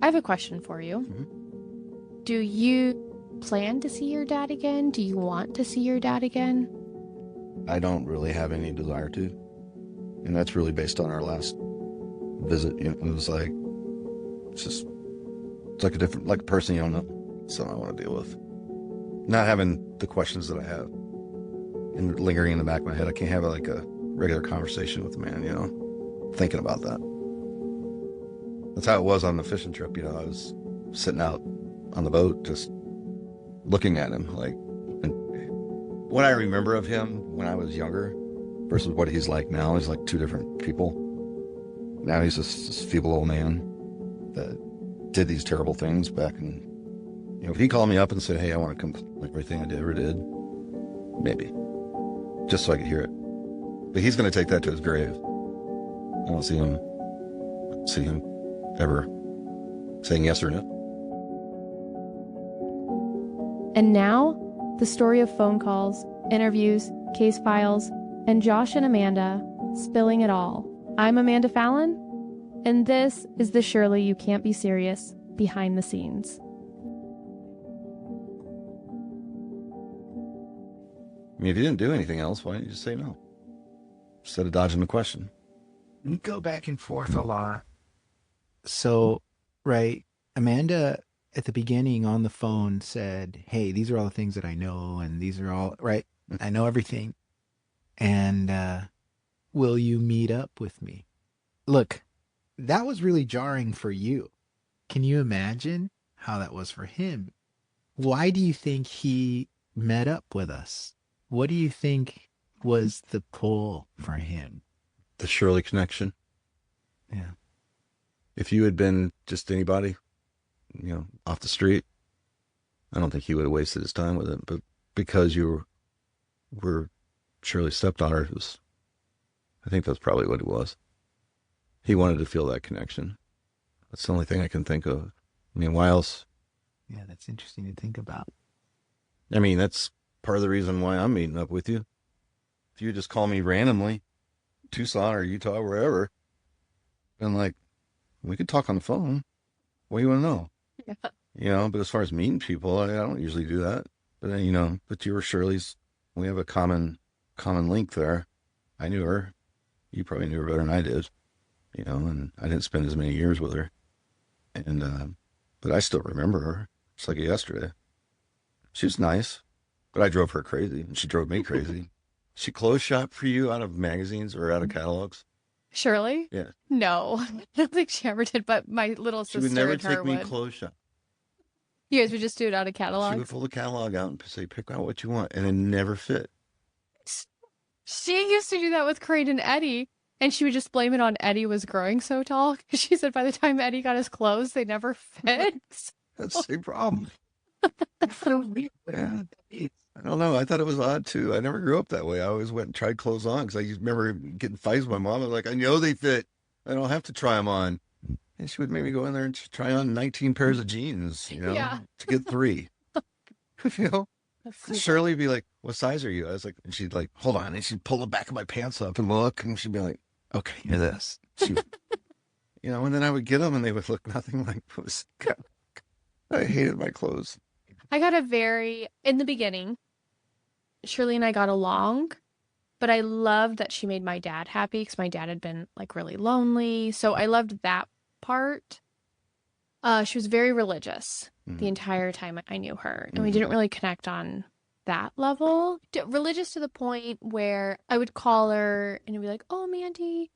I have a question for you. Mm-hmm. Do you plan to see your dad again? Do you want to see your dad again? I don't really have any desire to. And that's really based on our last visit. You know, it was like, it's like a different, like a person you don't know. Something I want to deal with. Not having the questions that I have and lingering in the back of my head. I can't have like a regular conversation with the man, you know, thinking about that. That's how it was on the fishing trip. You know, I was sitting out on the boat, just looking at him. Like, and what I remember of him when I was younger versus what he's like now is like two different people. Now he's just this feeble old man that did these terrible things back in, you know, if he called me up and said, hey, I want to come like everything I ever did, maybe. Just so I could hear it. But he's going to take that to his grave. I don't see him ever saying yes or no. And now, the story of phone calls, interviews, case files, and Josh and Amanda spilling it all. I'm Amanda Fallon, and this is the Shirley You Can't Be Serious behind the scenes. I mean, if you didn't do anything else, why didn't you just say no? Instead of dodging the question. We go back and forth a lot. So, right, Amanda at the beginning on the phone said, hey, these are all the things that I know, and these are all, right, I know everything. And will you meet up with me? Look, that was really jarring for you. Can you imagine how that was for him? Why do you think he met up with us? What do you think was the pull for him? The Shirley connection. Yeah. If you had been just anybody, you know, off the street, I don't think he would have wasted his time with it. But because you were Shirley's stepdaughter, I think that's probably what it was. He wanted to feel that connection. That's the only thing I can think of. I mean, why else? Yeah, that's interesting to think about. I mean, that's part of the reason why I'm meeting up with you. If you just call me randomly, Tucson or Utah, wherever, and like, we could talk on the phone. What do you want to know? Yeah. You know, but as far as meeting people, I don't usually do that. But then, you know, but you were Shirley's. We have a common link there. I knew her. You probably knew her better than I did. You know, and I didn't spend as many years with her. And, but I still remember her. It's like yesterday. She was nice, but I drove her crazy, and she drove me crazy. She clothes shop for you out of magazines or out of catalogs? Shirley? Yeah. No, I don't think she ever did, but my little She sister would never and her take me would. clothes shop. You guys would just do it out of She catalogs? would pull the catalog out and say, pick out what you want, and it never fit. She used to do that with Crane and Eddie, and she would just blame it on Eddie was growing so tall. Because she said by the time Eddie got his clothes, they never fit. That's the same problem. Yeah. I don't know. I thought it was odd too. I never grew up that way. I always went and tried clothes on because I used remember getting fights with my mom. I was like, I know they fit. I don't have to try them on. And she would make me go in there and try on 19 pairs of jeans, you know, Yeah. to get 3. You know, That's Shirley would be like, what size are you? I was like, and she'd like, hold on. And she'd pull the back of my pants up and look. And she'd be like, okay, you're this. She, you know, and then I would get them and they would look nothing like those. I hated my clothes. I got in the beginning, Shirley and I got along, but I loved that she made my dad happy because my dad had been like really lonely. So I loved that part. She was very religious the entire time I knew her, and we didn't really connect on that level. Religious to the point where I would call her and be like, oh, Mandy,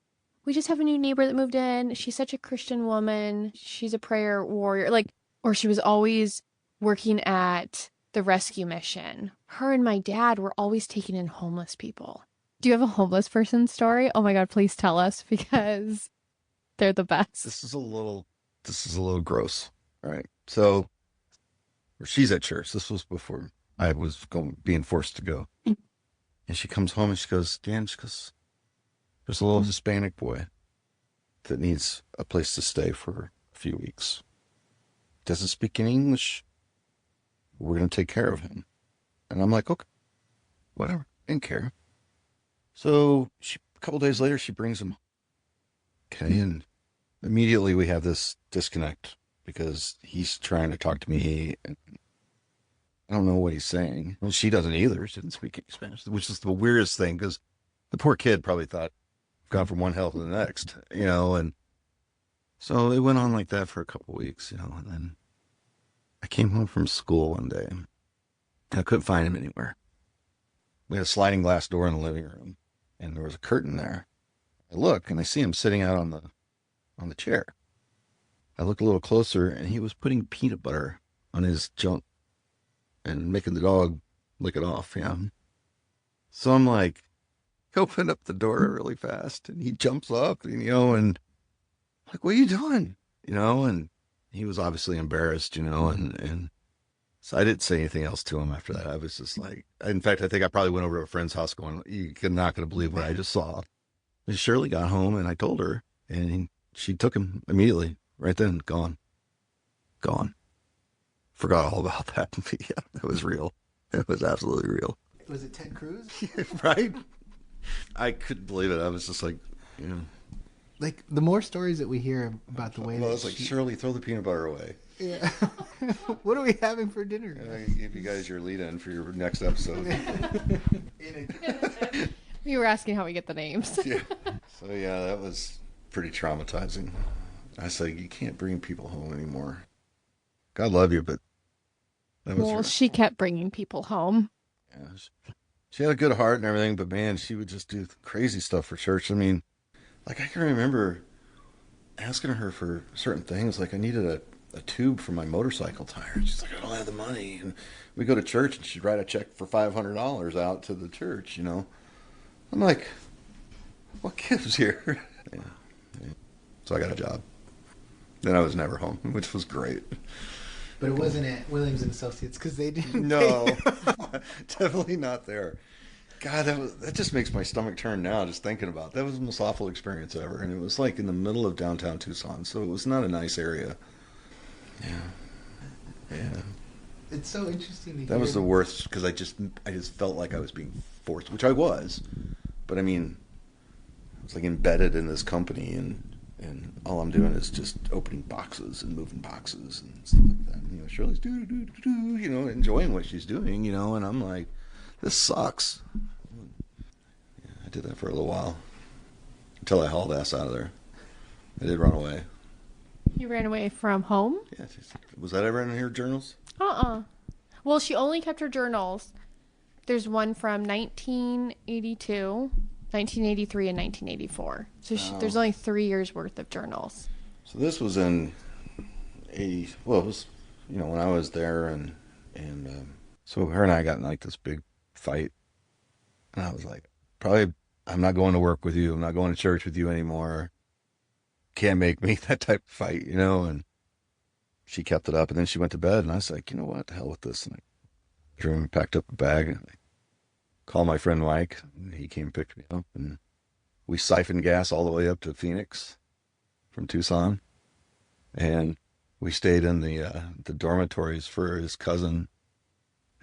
we just have a new neighbor that moved in. She's such a Christian woman. She's a prayer warrior. Like, or she was always working at the rescue mission. Her and my dad were always taking in homeless people. Do you have a homeless person story? Oh my God, please tell us because they're the best. This is a little gross. All right. So she's at church. This was before I was being forced to go. And she comes home and she goes, Dan, she goes, there's a little Hispanic boy that needs a place to stay for a few weeks. Doesn't speak any English. We're going to take care of him. And I'm like, okay, whatever. Didn't care. So a couple days later, she brings him. Okay. And immediately we have this disconnect because he's trying to talk to me. And I don't know what he's saying. Well, she doesn't either. She didn't speak any Spanish, which is the weirdest thing because the poor kid probably thought, gone from one hell to the next, and so it went on like that for a couple of weeks, and then I came home from school one day and I couldn't find him anywhere. We had a sliding glass door in the living room and there was a curtain there. I look and I see him sitting out on the chair. I look a little closer and he was putting peanut butter on his junk and making the dog lick it off. Yeah. So I'm like, open up the door really fast and he jumps up, and like, what are you doing? And he was obviously embarrassed, and so I didn't say anything else to him after that. I was just like, in fact, I think I probably went over to a friend's house going, you're not going to believe what I just saw. And Shirley got home and I told her and she took him immediately right then, gone. Forgot all about that. Yeah, it was real. It was absolutely real. Was it Ted Cruz? Right? I couldn't believe it. I was just like, Like, the more stories that we hear about the way I was like, Shirley, throw the peanut butter away. Yeah. What are we having for dinner? I give you guys your lead-in for your next episode. You were asking how we get the names. Yeah. So, yeah, that was pretty traumatizing. I said, you can't bring people home anymore. God love you, but that was Well, she kept bringing people home. Yeah, she had a good heart and everything, but man, she would just do crazy stuff for church. I mean, like I can remember asking her for certain things. Like I needed a tube for my motorcycle tire. She's like, I don't have the money. And we go to church and she'd write a check for $500 out to the church, I'm like, what gives here? Yeah. So I got a job. Then I was never home, which was great. But it wasn't at Williams and Associates because they didn't. No, definitely not there. God, that just makes my stomach turn now just thinking about it. That was the most awful experience ever, and it was like in the middle of downtown Tucson, so it was not a nice area. Yeah. It's so interesting to hear. That was the worst because I just felt like I was being forced, which I was, but I mean, I was like embedded in this company and all I'm doing is just opening boxes and moving boxes and stuff like that. And, Shirley's enjoying what she's doing, and I'm like, this sucks. Yeah, I did that for a little while until I hauled ass out of there. I did run away. You ran away from home? Yeah. Was that ever in her journals? Well, she only kept her journals. There's one from 1982, 1983, and 1984. So there's only 3 years worth of journals. So this was in 80. Well, it was, when I was there, and so her and I got in like this big fight, and I was like, probably, I'm not going to work with you. I'm not going to church with you anymore. Can't make me that type of fight, and she kept it up, and then she went to bed, and I was like, you know what, the hell with this, and I drew and packed up a bag, and I called my friend Mike, and he came and picked me up, and we siphoned gas all the way up to Phoenix from Tucson, and we stayed in the dormitories for his cousin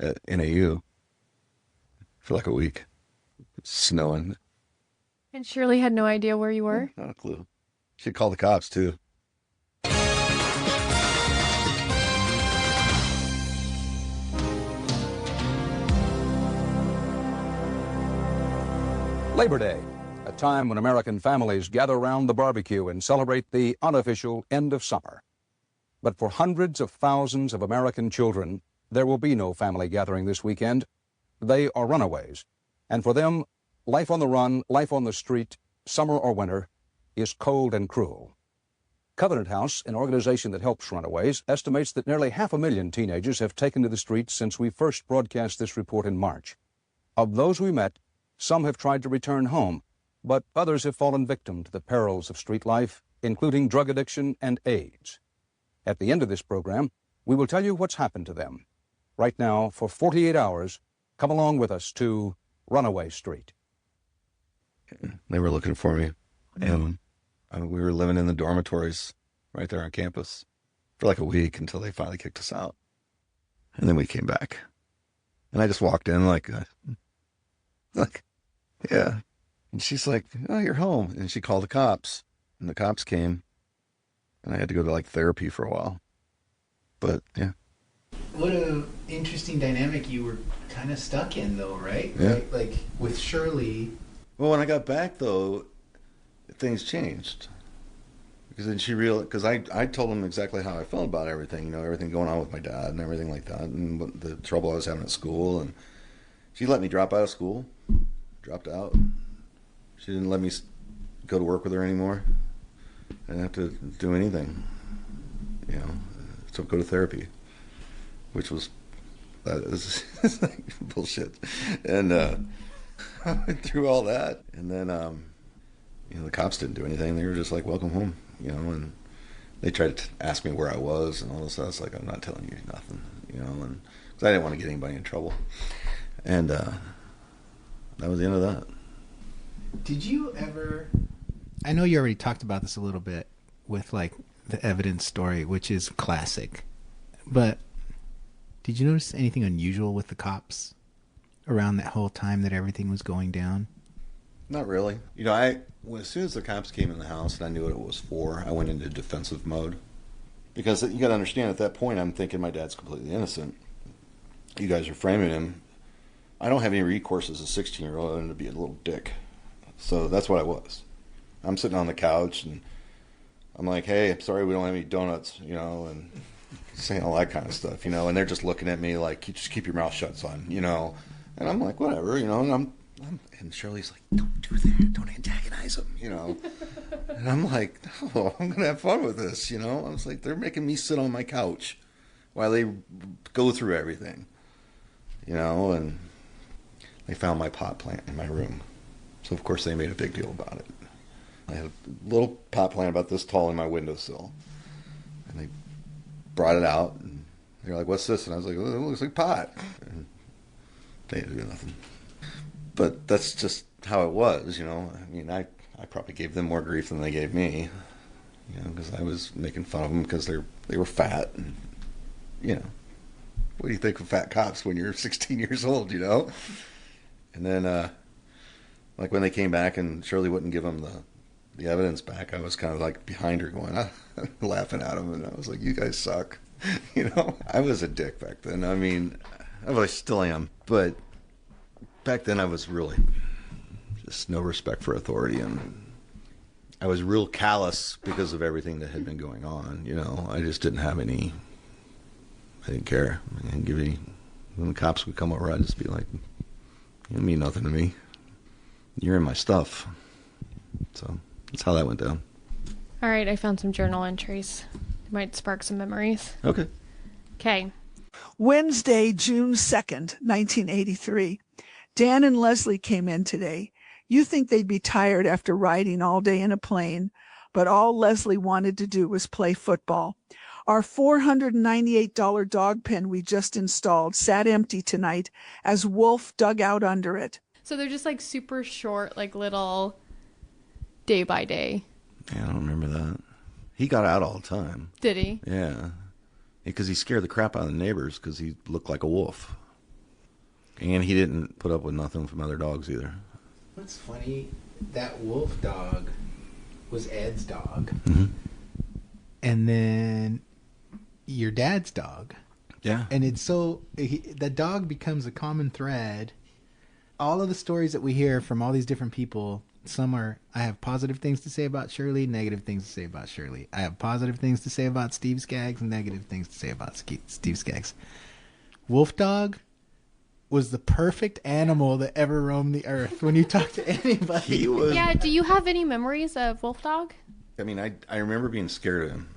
at NAU for like a week. It's snowing. And Shirley had no idea where you were? Not a clue. She'd call the cops, too. Labor Day, a time when American families gather around the barbecue and celebrate the unofficial end of summer. But for hundreds of thousands of American children, there will be no family gathering this weekend. They are runaways. And for them, life on the run, life on the street, summer or winter, is cold and cruel. Covenant House, an organization that helps runaways, estimates that nearly 500,000 teenagers have taken to the streets since we first broadcast this report in March. Of those we met, some have tried to return home, but others have fallen victim to the perils of street life, including drug addiction and AIDS. At the end of this program, we will tell you what's happened to them. Right now, for 48 hours, come along with us to Runaway Street. They were looking for me, and we were living in the dormitories right there on campus for like a week until they finally kicked us out. And then we came back. And I just walked in like, yeah. And she's like, oh, you're home. And she called the cops. And the cops came. And I had to go to like therapy for a while. But yeah. What a interesting dynamic you were kind of stuck in, though, right? Yeah. Right? Like with Shirley. Well, when I got back, though, things changed. Because then she realized, because I told him exactly how I felt about everything, everything going on with my dad and everything like that, and what the trouble I was having at school. And she let me drop out of school, dropped out. She didn't let me go to work with her anymore. I didn't have to do anything, so go to therapy, which was, that is like bullshit. And I went through all that, and then, the cops didn't do anything. They were just like, welcome home. And they tried to ask me where I was and all this stuff. I was like, I'm not telling you nothing, and because I didn't want to get anybody in trouble. And that was the end of that. Did you ever? I know you already talked about this a little bit with like the evidence story, which is classic. But did you notice anything unusual with the cops around that whole time that everything was going down? Not really. As soon as the cops came in the house and I knew what it was for, I went into defensive mode. Because you got to understand, at that point, I'm thinking my dad's completely innocent. You guys are framing him. I don't have any recourse as a 16-year-old other than to be a little dick. So that's what I was. I'm sitting on the couch and I'm like, hey, I'm sorry we don't have any donuts, and saying all that kind of stuff, and they're just looking at me like, just keep your mouth shut, son, And I'm like, whatever, and Shirley's like, don't do that, don't antagonize him, And I'm like, no, I'm gonna have fun with this, I was like, they're making me sit on my couch while they go through everything, and they found my pot plant in my room. So of course they made a big deal about it. I had a little pot plant about this tall in my windowsill, and they brought it out, and they were like, what's this? And I was like, oh, it looks like pot. And they didn't do nothing. But that's just how it was, I probably gave them more grief than they gave me, because I was making fun of them because they were fat. And, what do you think of fat cops when you're 16 years old, And then, like when they came back and Shirley wouldn't give them the evidence back, I was kind of like behind her going, laughing at them. And I was like, you guys suck. I was a dick back then. I still am. But back then I was really just no respect for authority. And I was real callous because of everything that had been going on. I just didn't have any, I didn't care. I didn't give any, when the cops would come over, I'd just be like, you don't mean nothing to me. You're in my stuff. So that's how that went down. All right, I found some journal entries. It might spark some memories. Okay. Okay. Wednesday, June 2nd, 1983. Dan and Leslie came in today. You think they'd be tired after riding all day in a plane, but all Leslie wanted to do was play football. Our $498 dog pen we just installed sat empty tonight as Wolf dug out under it. So they're just like super short, like little day by day. Yeah, I don't remember that. He got out all the time. Did he? Yeah. Because he scared the crap out of the neighbors because he looked like a wolf. And he didn't put up with nothing from other dogs either. What's funny, that wolf dog was Ed's dog. Mm-hmm. And then your dad's dog. Yeah. And it's the dog becomes a common thread. All of the stories that we hear from all these different people, some are, I have positive things to say about Shirley, negative things to say about Shirley. I have positive things to say about Steve Skaggs, negative things to say about Steve Skaggs. Wolf dog was the perfect animal that ever roamed the earth. When you talk to anybody. He was. Yeah, do you have any memories of Wolf Dog? I remember being scared of him.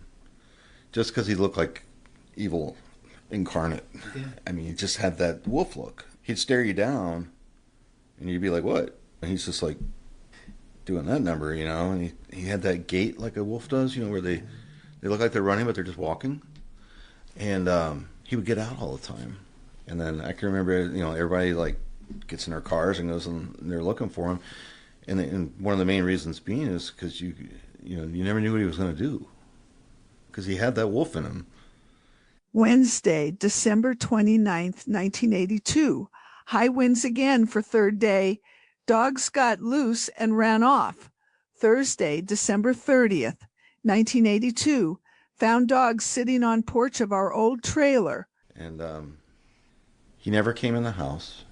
Just because he looked like evil incarnate. Yeah. He just had that wolf look. He'd stare you down, and you'd be like, what? And he's just like doing that number, and he had that gait like a wolf does, where they look like they're running, but they're just walking. And he would get out all the time. And then I can remember, everybody like gets in their cars and goes and they're looking for him. And one of the main reasons being is because you never knew what he was going to do. Because he had that wolf in him. Wednesday, December 29th, 1982. High winds again for third day. Dogs got loose and ran off. Thursday, December 30th, 1982. Found dog sitting on porch of our old trailer. And he never came in the house,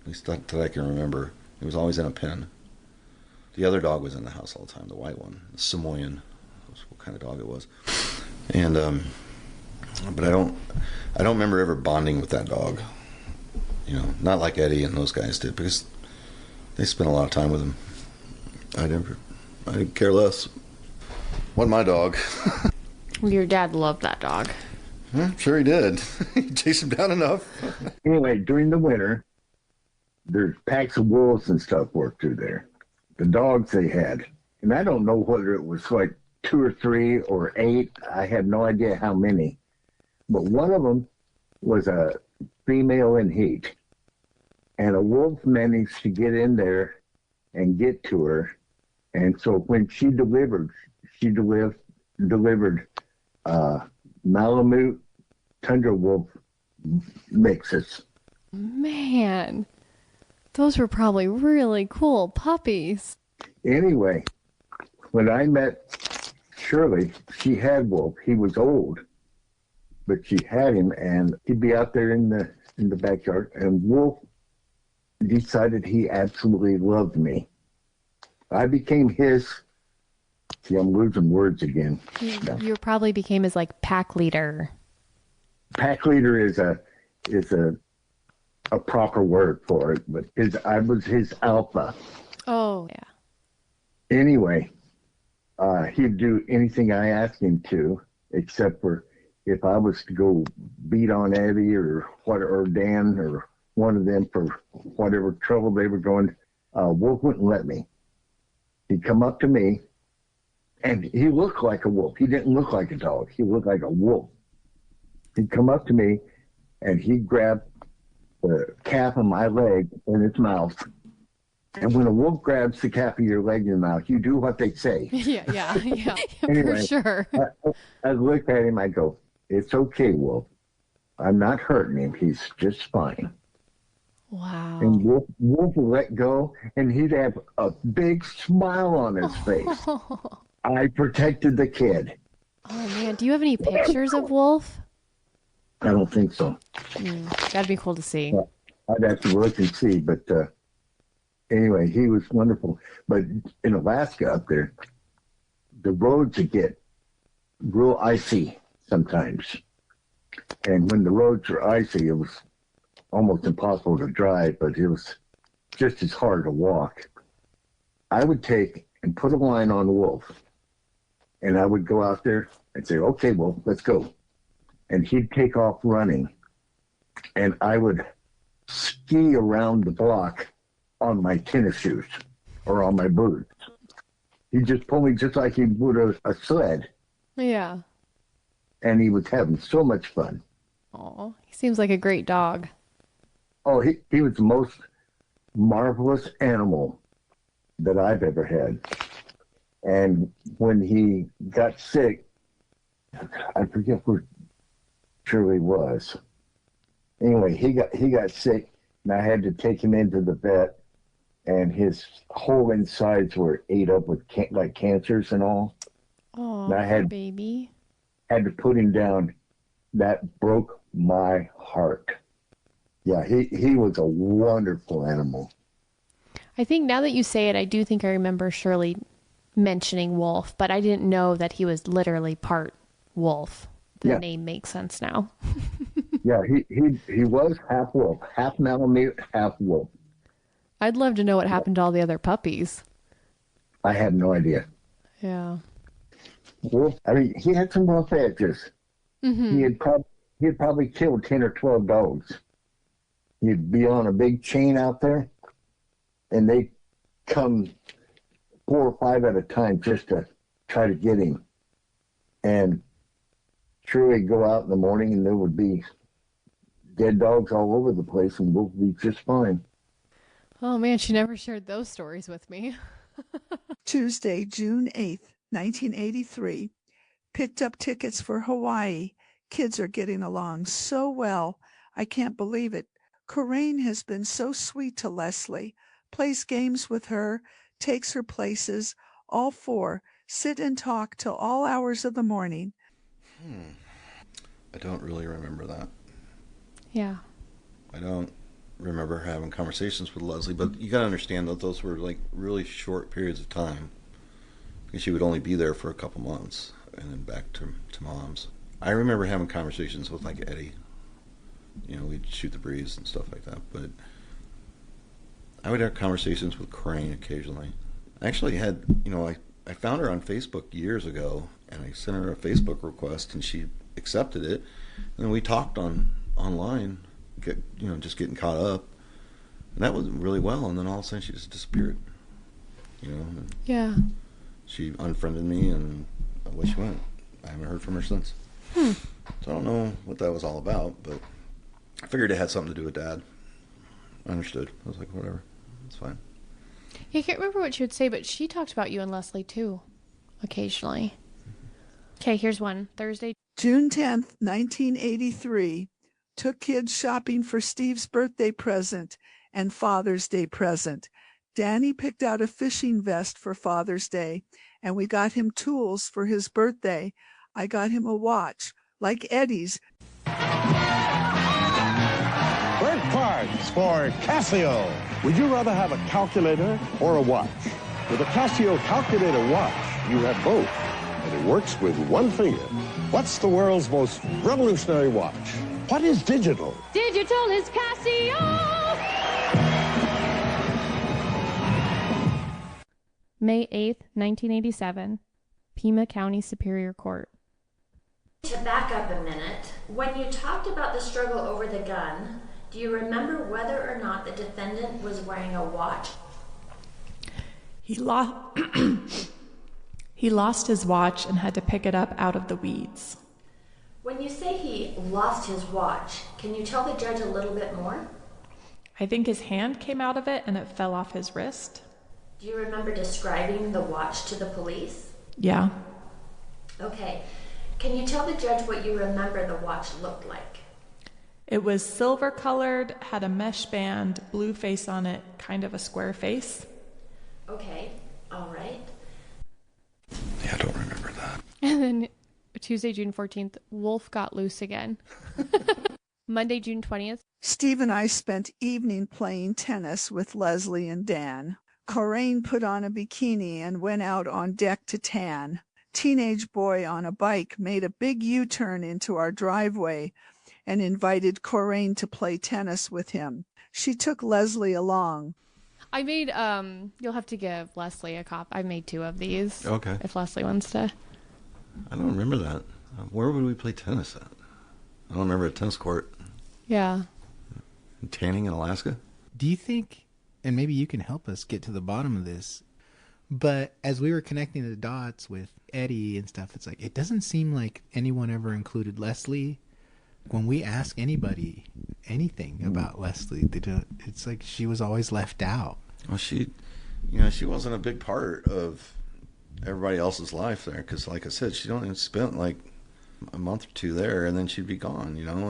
at least that I can remember. He was always in a pen. The other dog was in the house all the time, the white one, the Samoyed. That's what kind of dog it was. And but I don't remember ever bonding with that dog. You know, not like Eddie and those guys did, because they spent a lot of time with him. I didn't care less. Wasn't my dog. Your dad loved that dog. Sure he did. He chased him down enough. Anyway, during the winter, there's packs of wolves and stuff work through there. The dogs they had, and I don't know whether it was like 2 or 3 or 8. I have no idea how many. But one of them was a female in heat. And a wolf managed to get in there and get to her. And so when she delivered Malamute Tundra Wolf mixes. Man, those were probably really cool puppies. Anyway, when I met Shirley, she had Wolf. He was old, but she had him, and he'd be out there in the backyard, and Wolf decided he absolutely loved me. I became his. See, I'm losing words again. You probably became his like pack leader. Pack leader is a proper word for it, but I was his alpha. Oh, yeah. Anyway, he'd do anything I asked him to, except for if I was to go beat on Eddie or Dan or one of them for whatever trouble they were going. Wolf wouldn't let me. He'd come up to me, and he looked like a wolf. He didn't look like a dog. He looked like a wolf. He'd come up to me, and he'd grab the calf of my leg in his mouth. And when a wolf grabs the calf of your leg in the mouth, you do what they say. Yeah, Anyway, for sure. I looked at him, I go, "It's okay, Wolf. I'm not hurting him. He's just fine." Wow. And Wolf would let go, and he'd have a big smile on his face. I protected the kid. Oh, man. Do you have any pictures of Wolf? I don't think so. That'd be cool to see. I'd have to look and see, but anyway, he was wonderful. But in Alaska up there, the roads would get real icy sometimes. And when the roads were icy, it was almost impossible to drive, but it was just as hard to walk. I would take and put a line on the Wolf, and I would go out there and say, "Okay, Wolf, let's go." And he'd take off running, and I would ski around the block on my tennis shoes or on my boots. He'd just pull me just like he would a sled, Yeah. and he was having so much fun. Oh, he seems like a great dog. Oh, he was the most marvelous animal that I've ever had. And when he got sick, I forget where Shirley was. Anyway, he got sick, and I had to take him into the vet, and his whole insides were ate up with like cancers and all. Oh, and I had baby. to put him down. That broke my heart. Yeah, he was a wonderful animal. I think now that you say it, I do think I remember Shirley mentioning wolf, but I didn't know that he was literally part wolf. The name makes sense now. Yeah, he was half wolf, half Malamute, half wolf. I'd love to know what happened to all the other puppies. I have no idea. Yeah. Wolf, I mean, he had some rough edges. Mm-hmm. He had probably killed 10 or 12 dogs. He'd be on a big chain out there, and they'd come 4 or 5 at a time just to try to get him. And sure, he'd go out in the morning, and there would be dead dogs all over the place, and Wolf would be just fine. Oh, man, she never shared those stories with me. Tuesday, June 8th, 1983. Picked up tickets for Hawaii. Kids are getting along so well. I can't believe it. Corinne has been so sweet to Leslie, plays games with her, takes her places. All 4 sit and talk till all hours of the morning. I don't really remember that. Yeah. I don't remember having conversations with Leslie, but you got to understand that those were like really short periods of time because she would only be there for a couple months and then back to mom's. I remember having conversations with like Eddie. You know, we'd shoot the breeze and stuff like that, but I would have conversations with Crane occasionally. I actually had, you know, I found her on Facebook years ago, and I sent her a Facebook request, and she accepted it, and we talked online, just getting caught up, and that went really well, and then all of a sudden she just disappeared, you know. Yeah. She unfriended me, and away she went. I haven't heard from her since. So I don't know what that was all about, but I figured it had something to do with Dad. I understood. I was like, whatever, it's fine. Yeah, I can't remember what she would say, but she talked about you and Leslie too, occasionally. Okay, here's one. Thursday. June 10th, 1983. Took kids shopping for Steve's birthday present and Father's Day present. Danny picked out a fishing vest for Father's Day, and we got him tools for his birthday. I got him a watch, like Eddie's. Bird parts for Casio. Would you rather have a calculator or a watch? With a Casio calculator watch, you have both, and it works with one finger. What's the world's most revolutionary watch? What is digital? Digital is Casio! May 8th, 1987, Pima County Superior Court. To back up a minute, when you talked about the struggle over the gun, do you remember whether or not the defendant was wearing a watch? He lost his watch and had to pick it up out of the weeds. When you say he lost his watch, can you tell the judge a little bit more? I think his hand came out of it and it fell off his wrist. Do you remember describing the watch to the police? Yeah. Okay. Can you tell the judge what you remember the watch looked like? It was silver colored, had a mesh band, blue face on it, kind of a square face. Okay, all right. Yeah, I don't remember that. And then Tuesday, June 14th, Wolf got loose again. Monday, June 20th. Steve and I spent evening playing tennis with Leslie and Dan. Coraine put on a bikini and went out on deck to tan. Teenage boy on a bike made a big U-turn into our driveway and invited Coraine to play tennis with him. She took Leslie along. I made, you'll have to give Leslie a copy. I made 2 of these. Okay. If Leslie wants to. I don't remember that. Where would we play tennis at? I don't remember a tennis court. Yeah. Tanning in Alaska? Do you think, and maybe you can help us get to the bottom of this, but as we were connecting the dots with Eddie and stuff, it's like, it doesn't seem like anyone ever included Leslie. When we ask anybody anything about Leslie, it's like she was always left out. Well, she wasn't a big part of everybody else's life there because, like I said, she only spent like a month or 2 there, and then she'd be gone, you know,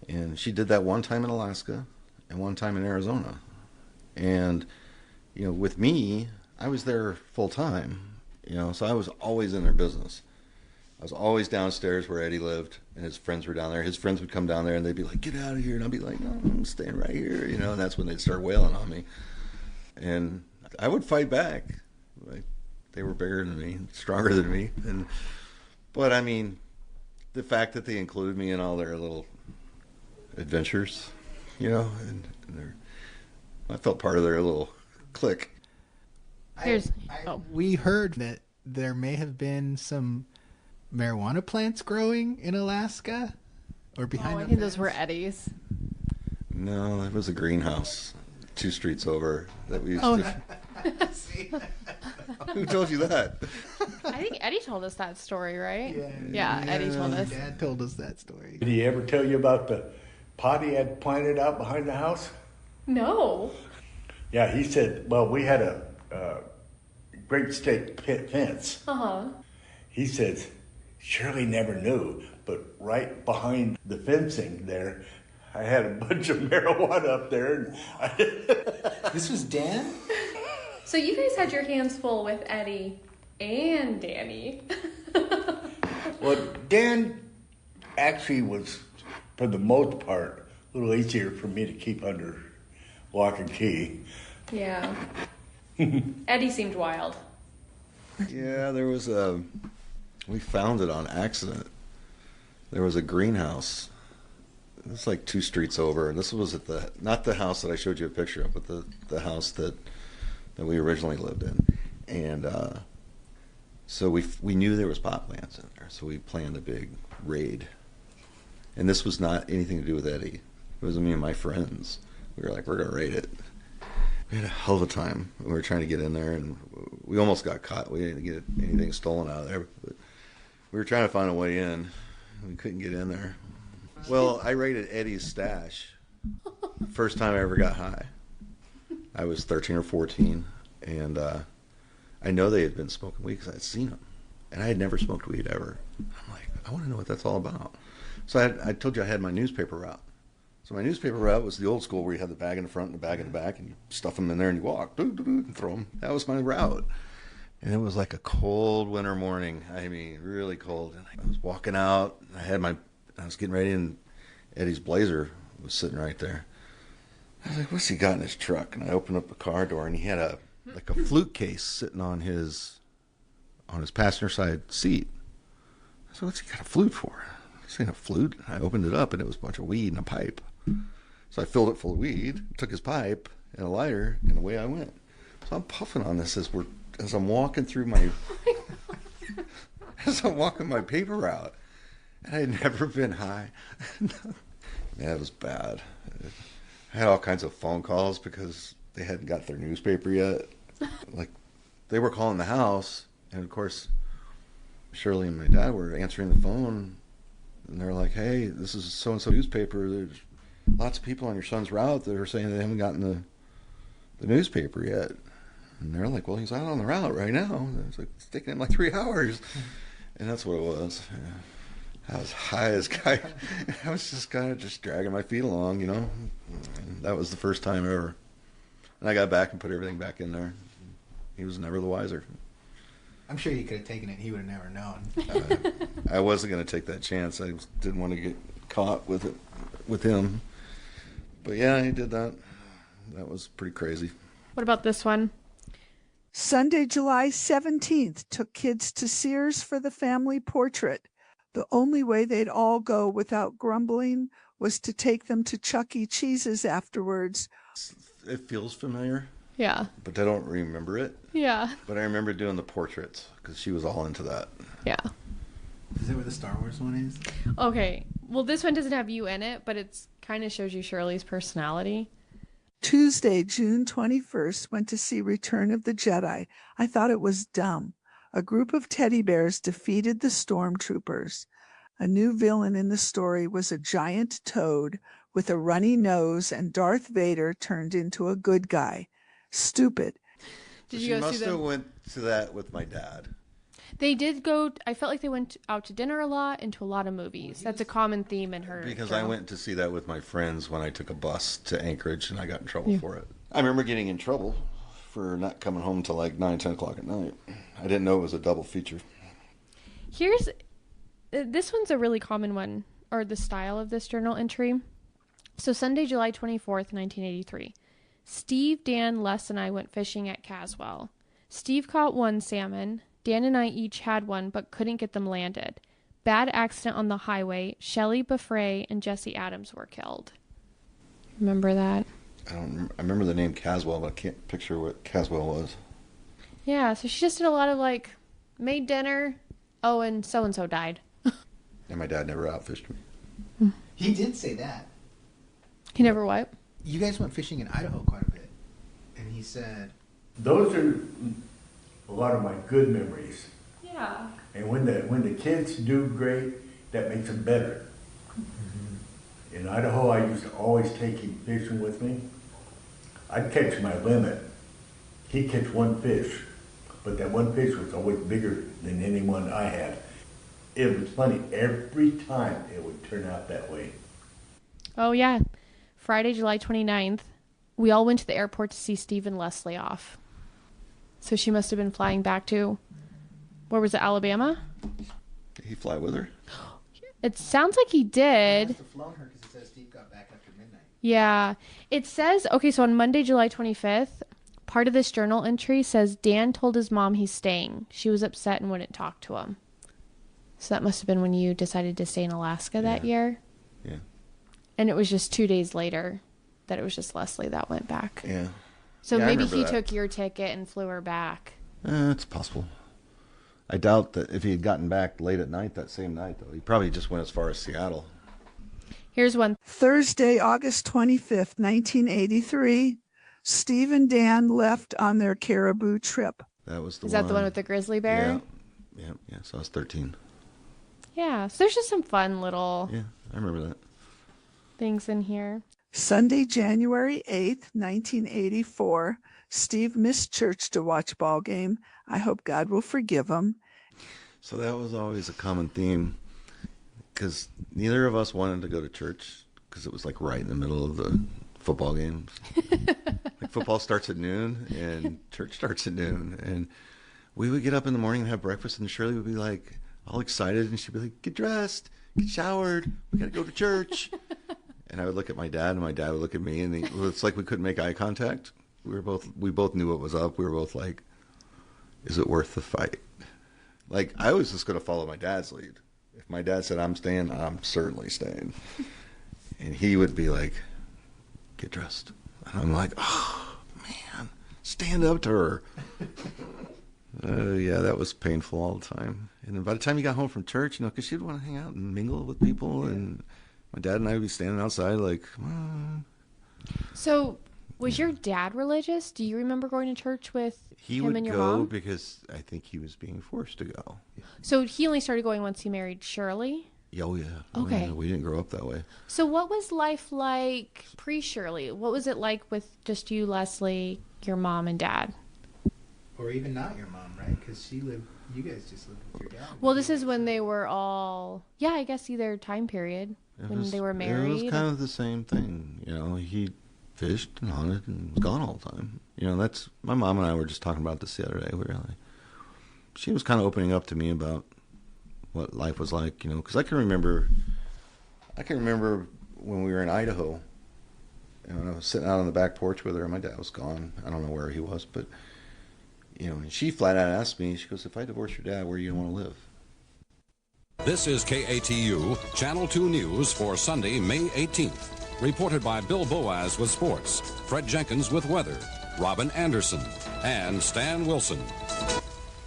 and she did that one time in Alaska and one time in Arizona. And, you know, with me, I was there full time, you know, so I was always in their business. I was always downstairs where Eddie lived, and his friends were down there. His friends would come down there, and they'd be like, "Get out of here!" And I'd be like, "No, I'm staying right here," you know. And that's when they'd start wailing on me, and I would fight back. Like, they were bigger than me, stronger than me, but I mean, the fact that they included me in all their little adventures, you know, and I felt part of their little clique. We heard that there may have been some marijuana plants growing in Alaska or behind. I think those were Eddie's. No, it was a greenhouse 2 streets over that we used to. Who told you that? I think Eddie told us that story, right? Yeah, Eddie told us. Dad told us that story. Did he ever tell you about the pot he had planted out behind the house? No. Yeah, he said, well, we had a great state fence. Uh-huh. He says, Shirley never knew, but right behind the fencing there, I had a bunch of marijuana up there. This was Dan? So you guys had your hands full with Eddie and Danny. Well, Dan actually was, for the most part, a little easier for me to keep under lock and key. Yeah. Eddie seemed wild. Yeah, there was we found it on accident. There was a greenhouse. It was like 2 streets over, and this was at not the house that I showed you a picture of, but the house that we originally lived in. And so we knew there was pot plants in there, so we planned a big raid. And this was not anything to do with Eddie. It was me and my friends. We were like, we're gonna raid it. We had a hell of a time. We were trying to get in there, and we almost got caught. We didn't get anything stolen out of there, but we were trying to find a way in. We couldn't get in there. Well, I raided Eddie's stash. First time I ever got high. I was 13 or 14, and I know they had been smoking weed because I'd seen them, and I had never smoked weed ever. I'm like, I want to know what that's all about. So I told you I had my newspaper route. So my newspaper route was the old school where you had the bag in the front and the bag in the back, and you stuff them in there and you walk, and throw them. That was my route. And it was like a cold winter morning. I mean, really cold. And I was walking out. I was getting ready, and Eddie's Blazer was sitting right there. I was like, what's he got in his truck? And I opened up the car door, and he had a flute case sitting on his passenger side seat. I said, what's he got a flute for? This ain't a flute. I opened it up, and it was a bunch of weed and a pipe. So I filled it full of weed, took his pipe and a lighter, and away I went. So I'm puffing on this as I'm walking through my my paper route. And I had never been high. Yeah, it was bad. I had all kinds of phone calls because they hadn't got their newspaper yet. Like, they were calling the house, and of course, Shirley and my dad were answering the phone, and they're like, hey, this is so-and-so newspaper. There's lots of people on your son's route that are saying they haven't gotten the newspaper yet. And they're like, well, he's out on the route right now. And it's like, it's taking him like 3 hours. And that's what it was. Yeah. I was high as guy. I was just kind of just dragging my feet along, you know. And that was the first time ever. And I got back and put everything back in there. He was never the wiser. I'm sure he could have taken it. He would have never known. I wasn't going to take that chance. I didn't want to get caught with it, with him. But yeah, he did that. That was pretty crazy. What about this one? Sunday, July 17th, took kids to Sears for the family portrait. The only way they'd all go without grumbling was to take them to Chuck E. Cheese's afterwards. It feels familiar. Yeah. But I don't remember it. Yeah. But I remember doing the portraits because she was all into that. Yeah. Is that where the Star Wars one is? Okay. Well, this one doesn't have you in it, but it's kind of shows you Shirley's personality. Tuesday, June 21st, went to see Return of the Jedi. I thought it was dumb. A group of teddy bears defeated the stormtroopers. A new villain in the story was a giant toad with a runny nose, and Darth Vader turned into a good guy. Stupid. Did you She go must see have them? went to that with my dad. They did go. I felt like they went out to dinner a lot and to a lot of movies. That's a common theme in her. Because journal. I went to see that with my friends when I took a bus to Anchorage, and I got in trouble for it. I remember getting in trouble for not coming home till like 9, 10 o'clock at night. I didn't know it was a double feature. Here's this one's a really common one, or the style of this journal entry. So Sunday, July 24th, 1983. Steve, Dan, Les, and I went fishing at Caswell. Steve caught 1 salmon. Dan and I each had 1, but couldn't get them landed. Bad accident on the highway. Shelley Beffray and Jesse Adams were killed. Remember that? I remember the name Caswell, but I can't picture what Caswell was. Yeah, so she just did a lot of like, made dinner. Oh, and so-and-so died. And my dad never outfished me. He did say that. He never what? You guys went fishing in Idaho quite a bit. And he said... Those are a lot of my good memories. Yeah. And when the kids do great, that makes them better. Mm-hmm. In Idaho, I used to always take him fishing with me. I'd catch my limit. He'd catch 1 fish, but that 1 fish was always bigger than any one I had. It was funny. Every time it would turn out that way. Oh, yeah. Friday, July 29th, we all went to the airport to see Steve and Leslie off. So she must have been flying back to, where was it, Alabama? Did he fly with her? It sounds like he did. He must have flown her because it says Steve got back after midnight. Yeah. It says, okay, so on Monday, July 25th, part of this journal entry says Dan told his mom he's staying. She was upset and wouldn't talk to him. So that must have been when you decided to stay in Alaska that year. Yeah. And it was just 2 days later that it was just Leslie that went back. Yeah. So Yeah, maybe he took your ticket and flew her back. It's possible. I doubt that if he had gotten back late at night that same night, though. He probably just went as far as Seattle. Here's one. Thursday, August 25th, 1983, Steve and Dan left on their caribou trip. That was the one. Is that the one with the grizzly bear? Yeah. So I was 13. Yeah. So there's just some fun little I remember that. things in here. Sunday, January 8th, 1984, Steve missed church to watch ball game. I hope God will forgive him. So that was always a common theme because neither of us wanted to go to church because it was like right in the middle of the football games. Like football starts at noon and church starts at noon. And we would get up in the morning and have breakfast and Shirley would be like all excited and she'd be like, get dressed, get showered, we got to go to church. And I would look at my dad and my dad would look at me and it's like we couldn't make eye contact. We both knew what was up. We were both like, is it worth the fight? Like, I was just going to follow my dad's lead. If my dad said, I'm staying, I'm certainly staying. And he would be like, get dressed. And I'm like, oh, man, stand up to her. Yeah, that was painful all the time. And then by the time he got home from church, because she'd want to hang out and mingle with people. And my dad and I would be standing outside like, So was your dad religious? Do you remember going to church with him and your mom? He would go because I think he was being forced to go. So he only started going once he married Shirley? Oh, yeah. Okay. We didn't grow up that way. So what was life like pre-Shirley? What was it like with just you, Leslie, your mom, and dad? Or even not your mom, right? Because you guys just lived with your dad. Well, this is when they were all, I guess either time period when they were married. It was kind of the same thing. He fished and hunted and was gone all the time. That's my mom and I were just talking about this the other day. She was kind of opening up to me about what life was like, because I can remember when we were in Idaho, and I was sitting out on the back porch with her, and my dad was gone. I don't know where he was, but and she flat out asked me. She goes, "If I divorce your dad, where do you want to live?" This is KATU Channel 2 News for Sunday, May 18th. Reported by Bill Boaz with sports, Fred Jenkins with weather, Robin Anderson, and Stan Wilson.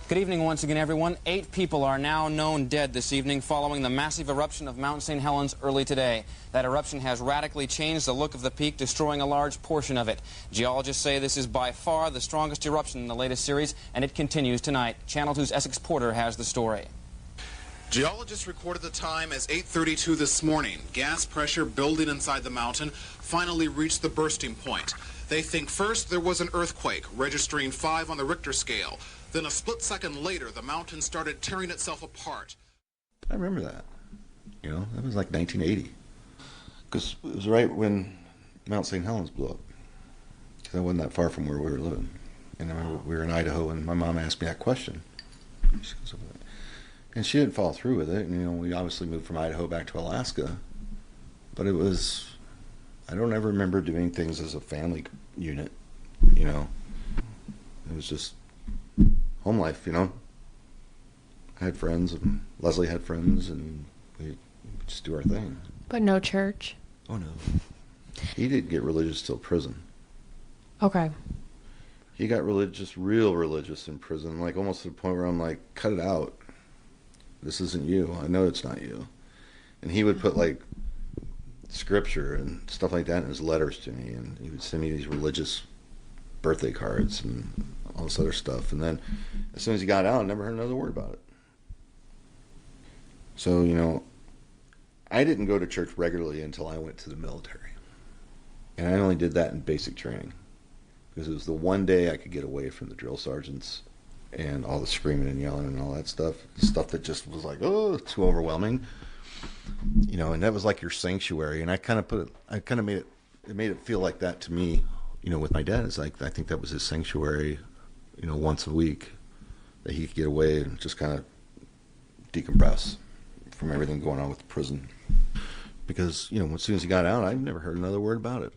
Good evening once again, everyone. 8 people are now known dead this evening following the massive eruption of Mount St. Helens early today. That eruption has radically changed the look of the peak, destroying a large portion of it. Geologists say this is by far the strongest eruption in the latest series, and it continues tonight. Channel 2's Essex Porter has the story. Geologists recorded the time as 8:32 this morning. Gas pressure building inside the mountain finally reached the bursting point. They think first there was an earthquake, registering 5 on the Richter scale. Then a split second later, the mountain started tearing itself apart. I remember that. That was like 1980. Because it was right when Mount St. Helens blew up. Because I wasn't that far from where we were living. And I remember we were in Idaho, and my mom asked me that question. And she didn't follow through with it. And, we obviously moved from Idaho back to Alaska. But it was, I don't ever remember doing things as a family unit, It was just home life, I had friends, and Leslie had friends, and we just do our thing. But no church? Oh, no. He didn't get religious till prison. Okay. He got real religious in prison, like almost to the point where I'm like, cut it out. This isn't you. I know it's not you. And he would put like scripture and stuff like that in his letters to me, and he would send me these religious birthday cards and all this other stuff. And then as soon as he got out, I never heard another word about it. So, I didn't go to church regularly until I went to the military. And I only did that in basic training because it was the one day I could get away from the drill sergeants and all the screaming and yelling and all that stuff that just was like, oh, too overwhelming. And that was like your sanctuary. And I kind of made it feel like that to me, with my dad. It's like, I think that was his sanctuary, once a week that he could get away and just kind of decompress. from everything going on with the prison. Because, as soon as he got out, I've never heard another word about it.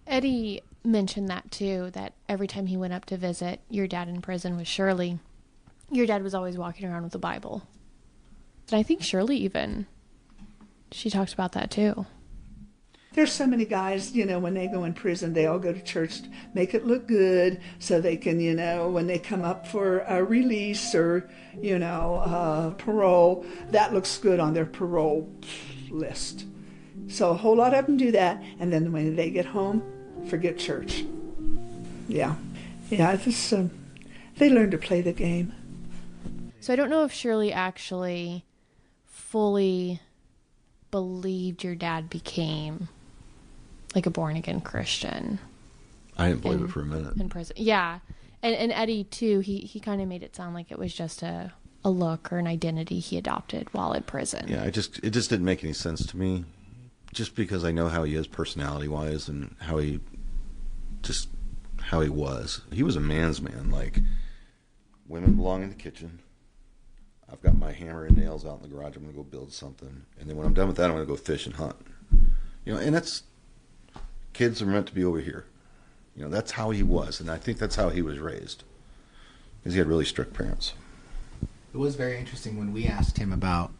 Eddie mentioned that too, that every time he went up to visit your dad in prison with Shirley, your dad was always walking around with the Bible. And I think Shirley she talked about that too. There's so many guys, when they go in prison, they all go to church, make it look good so they can, when they come up for a release or, parole, that looks good on their parole list. So a whole lot of them do that, and then when they get home, forget church. Yeah, they learn to play the game. So I don't know if Shirley actually fully believed your dad became like a born-again Christian. I didn't believe it for a minute. In prison. Yeah. And Eddie, too, he kind of made it sound like it was just a look or an identity he adopted while in prison. Yeah, it just didn't make any sense to me. Just because I know how he is personality-wise and how he was. He was a man's man. Like, women belong in the kitchen. I've got my hammer and nails out in the garage. I'm going to go build something. And then when I'm done with that, I'm going to go fish and hunt. And that's, kids are meant to be over here. That's how he was. And I think that's how he was raised. Because he had really strict parents. It was very interesting when we asked him about,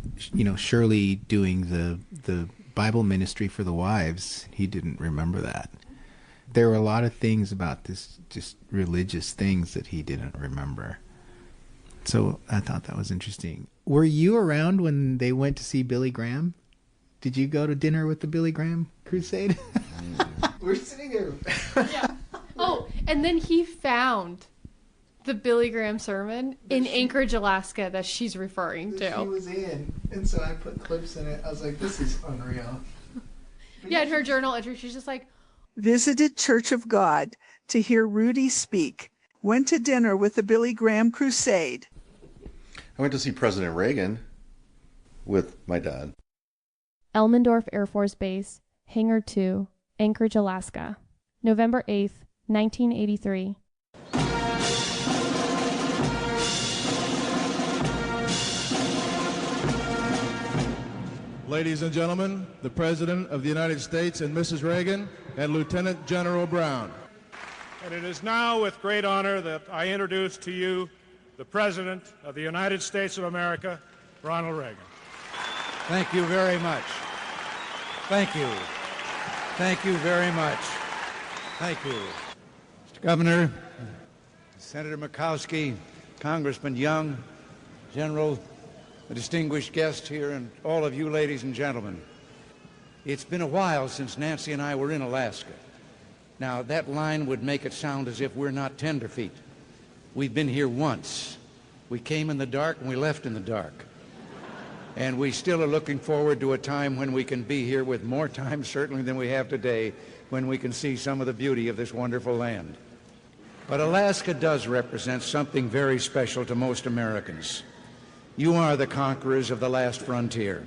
Shirley doing the Bible ministry for the wives. He didn't remember that. There were a lot of things about this, just religious things that he didn't remember. So I thought that was interesting. Were you around when they went to see Billy Graham? Did you go to dinner with the Billy Graham crusade? We're sitting there. Yeah. Oh, and then he found the Billy Graham sermon in Anchorage, Alaska that she's referring to. She was in, and so I put clips in it. I was like, this is unreal. Yeah, in her journal entry, she's just like, visited Church of God to hear Rudy speak. Went to dinner with the Billy Graham crusade. I went to see President Reagan with my dad. Elmendorf Air Force Base, Hangar 2, Anchorage, Alaska, November 8th, 1983. Ladies and gentlemen, the President of the United States and Mrs. Reagan and Lieutenant General Brown. And it is now with great honor that I introduce to you the President of the United States of America, Ronald Reagan. Thank you very much. Thank you. Thank you very much. Thank you. Mr. Governor, Senator Murkowski, Congressman Young, General, the distinguished guest here, and all of you ladies and gentlemen. It's been a while since Nancy and I were in Alaska. Now, that line would make it sound as if we're not tenderfeet. We've been here once. We came in the dark and we left in the dark. And we still are looking forward to a time when we can be here with more time, certainly, than we have today, when we can see some of the beauty of this wonderful land. But Alaska does represent something very special to most Americans. You are the conquerors of the last frontier.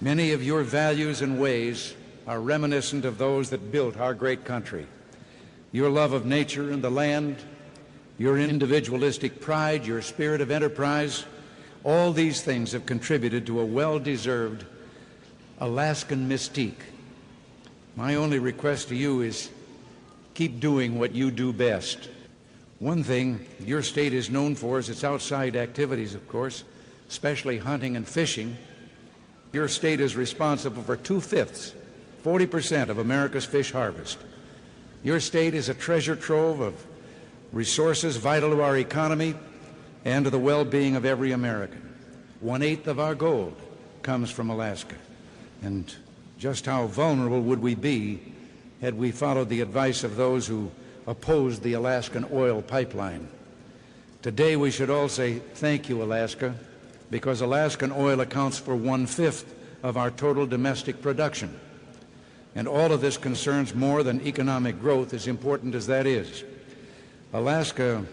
Many of your values and ways are reminiscent of those that built our great country. Your love of nature and the land, your individualistic pride, your spirit of enterprise, all these things have contributed to a well-deserved Alaskan mystique. My only request to you is keep doing what you do best. One thing your state is known for is its outside activities, of course, especially hunting and fishing. Your state is responsible for 2/5, 40% of America's fish harvest. Your state is a treasure trove of resources vital to our economy and to the well-being of every American. 1/8 of our gold comes from Alaska. And just how vulnerable would we be had we followed the advice of those who opposed the Alaskan oil pipeline? Today we should all say thank you, Alaska, because Alaskan oil accounts for 1/5 of our total domestic production. And all of this concerns more than economic growth, as important as that is. Alaska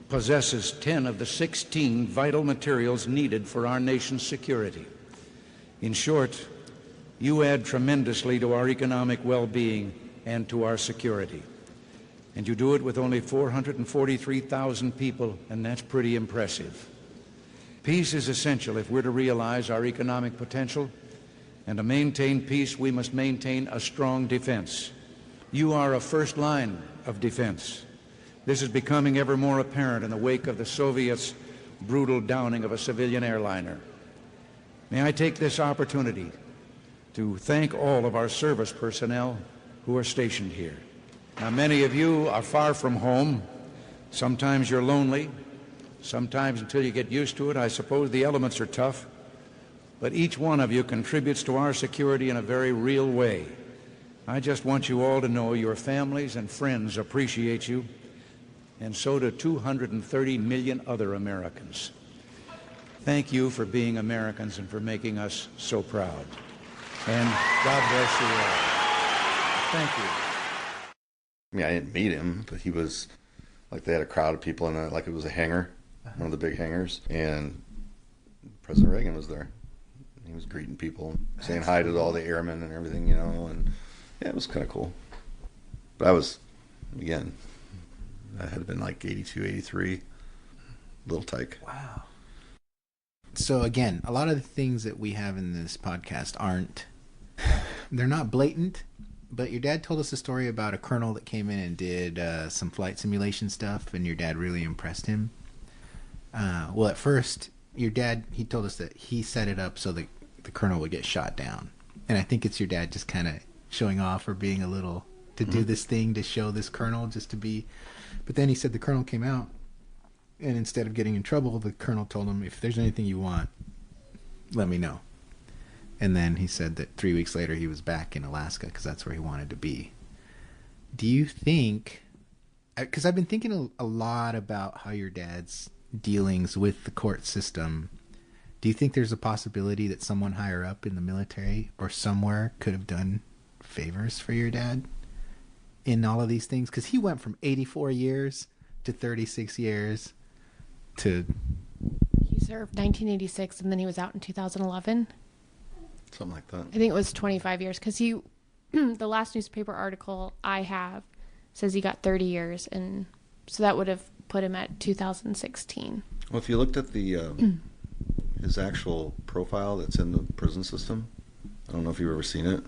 possesses 10 of the 16 vital materials needed for our nation's security. In short, you add tremendously to our economic well-being and to our security. And you do it with only 443,000 people, and that's pretty impressive. Peace is essential if we're to realize our economic potential, and to maintain peace, we must maintain a strong defense. You are a first line of defense. This is becoming ever more apparent in the wake of the Soviets' brutal downing of a civilian airliner. May I take this opportunity to thank all of our service personnel who are stationed here. Now, many of you are far from home. Sometimes you're lonely. Sometimes, until you get used to it, I suppose the elements are tough. But each one of you contributes to our security in a very real way. I just want you all to know your families and friends appreciate you, and so do 230 million other Americans. Thank you for being Americans and for making us so proud. And God bless you all. Thank you. I mean, I didn't meet him, but he was, like, they had a crowd of people in it, like it was a hangar, one of the big hangars, and President Reagan was there. He was greeting people, saying hi to all the airmen and everything, you know, and yeah, it was kind of cool. But I was, again, I had been like 82, 83, little tyke. Wow. So again, a lot of the things that we have in this podcast they're not blatant, but your dad told us a story about a colonel that came in and did some flight simulation stuff, and your dad really impressed him. Well, at first, your dad, he told us that he set it up so that the colonel would get shot down. And I think it's your dad just kind of showing off or being a little, to do this thing to show this colonel just to be. But then he said the colonel came out, and instead of getting in trouble, the colonel told him, if there's anything you want, let me know. And then he said that 3 weeks later he was back in Alaska because that's where he wanted to be. Do you think, because I've been thinking a lot about how your dad's dealings with the court system, do you think there's a possibility that someone higher up in the military or somewhere could have done favors for your dad in all of these things? Because he went from 84 years to 36 years to... He served 1986 and then he was out in 2011. Something like that. I think it was 25 years because he, the last newspaper article I have says he got 30 years, and so that would have put him at 2016. Well, if you looked at the his actual profile that's in the prison system, I don't know if you've ever seen it,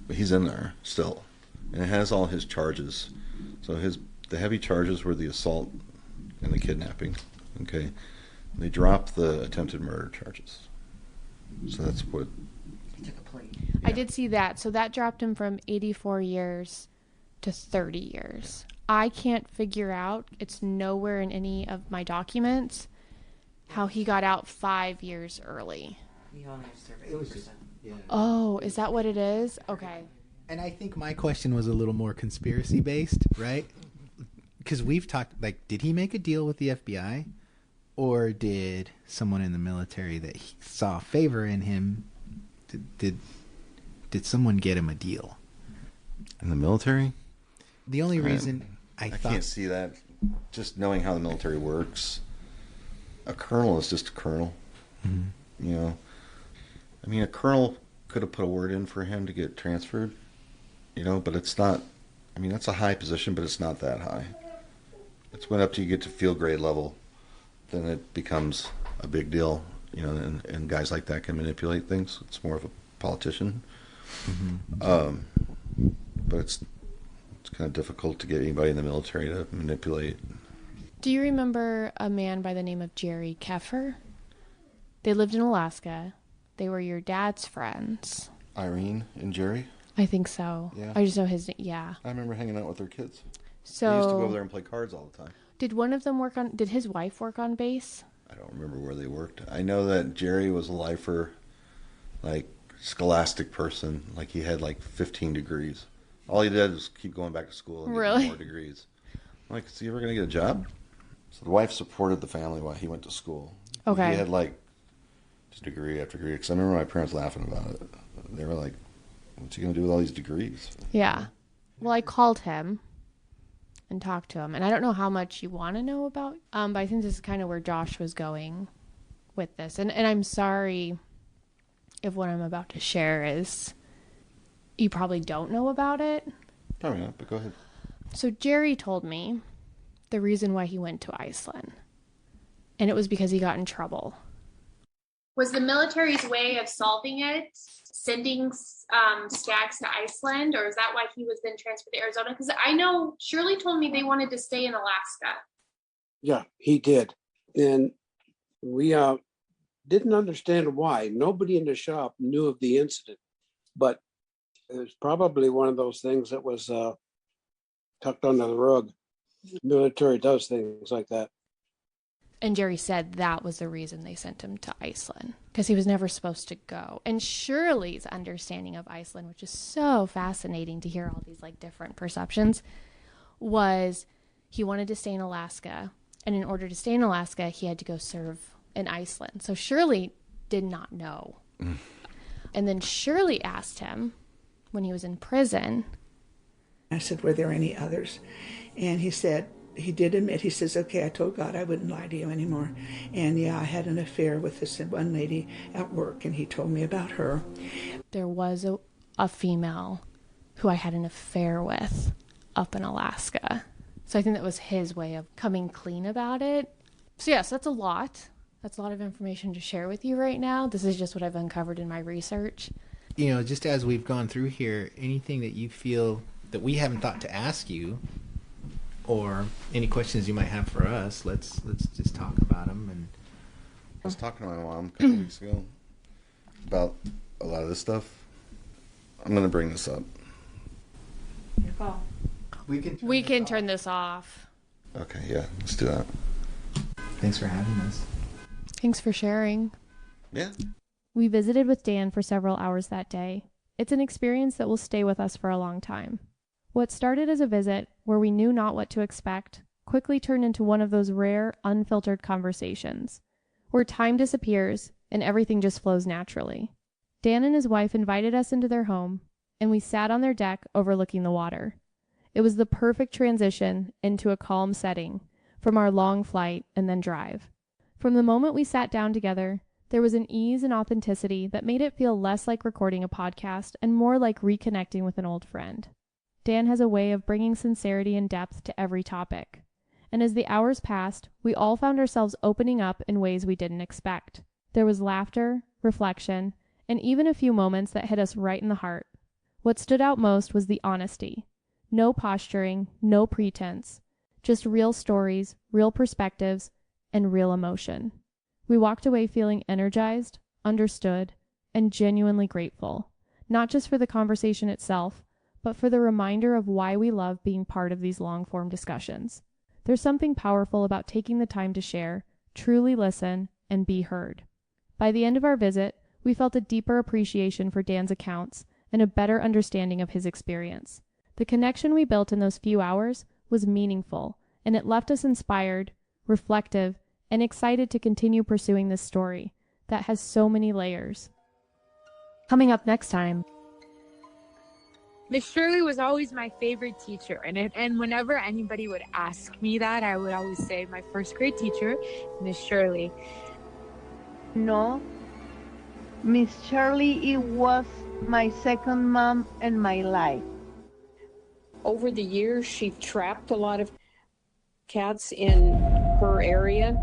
but he's in there still, and it has all his charges. So the heavy charges were the assault and the kidnapping. Okay, they dropped the attempted murder charges. So that's what. He took a plea. I did see that. So that dropped him from 84 years to 30 years. I can't figure out, it's nowhere in any of my documents, how he got out 5 years early. He only served 8%. It was just, yeah. Oh, is that what it is? Okay. And I think my question was a little more conspiracy based, right? Because we've talked, like, did he make a deal with the FBI? Or did someone in the military that he saw favor in him, did someone get him a deal? In the military? The only reason I thought... can't see that. Just knowing how the military works, a colonel is just a colonel. Mm-hmm. You know? I mean, a colonel could have put a word in for him to get transferred, you know, but it's not... I mean, that's a high position, but it's not that high. It's when up to you get to field grade level, then it becomes a big deal, you know, and guys like that can manipulate things. It's more of a politician. Mm-hmm. But it's kind of difficult to get anybody in the military to manipulate. Do you remember a man by the name of Jerry Keffer? They lived in Alaska. They were your dad's friends. Irene and Jerry? I think so. Yeah. I just know his name. Yeah. I remember hanging out with their kids. So they used to go over there and play cards all the time. Did one of them did his wife work on base? I don't remember where they worked. I know that Jerry was a lifer, like scholastic person. Like he had like 15 degrees. All he did was keep going back to school and get more degrees. I'm like, is he ever going to get a job? So the wife supported the family while he went to school. Okay. He had like just degree after degree. Because I remember my parents laughing about it. They were like, what's he going to do with all these degrees? Yeah. Well, I called him and talk to him. And I don't know how much you want to know about, but I think this is kind of where Josh was going with this. And I'm sorry if what I'm about to share is, you probably don't know about it. Probably not, but go ahead. So Jerry told me the reason why he went to Iceland. And it was because he got in trouble Was the military's way of solving it sending Skaggs to Iceland, or is that why he was then transferred to Arizona? Because I know Shirley told me they wanted to stay in Alaska. Yeah, he did. And we didn't understand why. Nobody in the shop knew of the incident, but it was probably one of those things that was tucked under the rug. The military does things like that. And Jerry said that was the reason they sent him to Iceland, because he was never supposed to go. And Shirley's understanding of Iceland, which is so fascinating to hear all these like different perceptions, was he wanted to stay in Alaska. And in order to stay in Alaska, he had to go serve in Iceland. So Shirley did not know. And then Shirley asked him when he was in prison. I said, were there any others? And he said, he did admit, he says, okay, I told God I wouldn't lie to you anymore. And yeah, I had an affair with this one lady at work, and he told me about her. There was a female who I had an affair with up in Alaska. So I think that was his way of coming clean about it. So yes, that's a lot. That's a lot of information to share with you right now. This is just what I've uncovered in my research. You know, just as we've gone through here, anything that you feel that we haven't thought to ask you, or any questions you might have for us, let's just talk about them. And I was talking to my mom a couple weeks ago about a lot of this stuff. I'm going to bring this up. Your call. We can turn this off. Okay, yeah, let's do that. Thanks for having us. Thanks for sharing. Yeah. We visited with Dan for several hours that day. It's an experience that will stay with us for a long time. What started as a visit where we knew not what to expect quickly turned into one of those rare, unfiltered conversations where time disappears and everything just flows naturally. Dan and his wife invited us into their home, and we sat on their deck overlooking the water. It was the perfect transition into a calm setting from our long flight and then drive. From the moment we sat down together, there was an ease and authenticity that made it feel less like recording a podcast and more like reconnecting with an old friend. Dan has a way of bringing sincerity and depth to every topic. And as the hours passed, we all found ourselves opening up in ways we didn't expect. There was laughter, reflection, and even a few moments that hit us right in the heart. What stood out most was the honesty. No posturing, no pretense. Just real stories, real perspectives, and real emotion. We walked away feeling energized, understood, and genuinely grateful, not just for the conversation itself, but for the reminder of why we love being part of these long-form discussions. There's something powerful about taking the time to share, truly listen, and be heard. By the end of our visit, we felt a deeper appreciation for Dan's accounts and a better understanding of his experience. The connection we built in those few hours was meaningful, and it left us inspired, reflective, and excited to continue pursuing this story that has so many layers. Coming up next time, Miss Shirley was always my favorite teacher, and whenever anybody would ask me that, I would always say my first grade teacher, Miss Shirley. No, Miss Shirley, it was my second mom in my life. Over the years, she trapped a lot of cats in her area.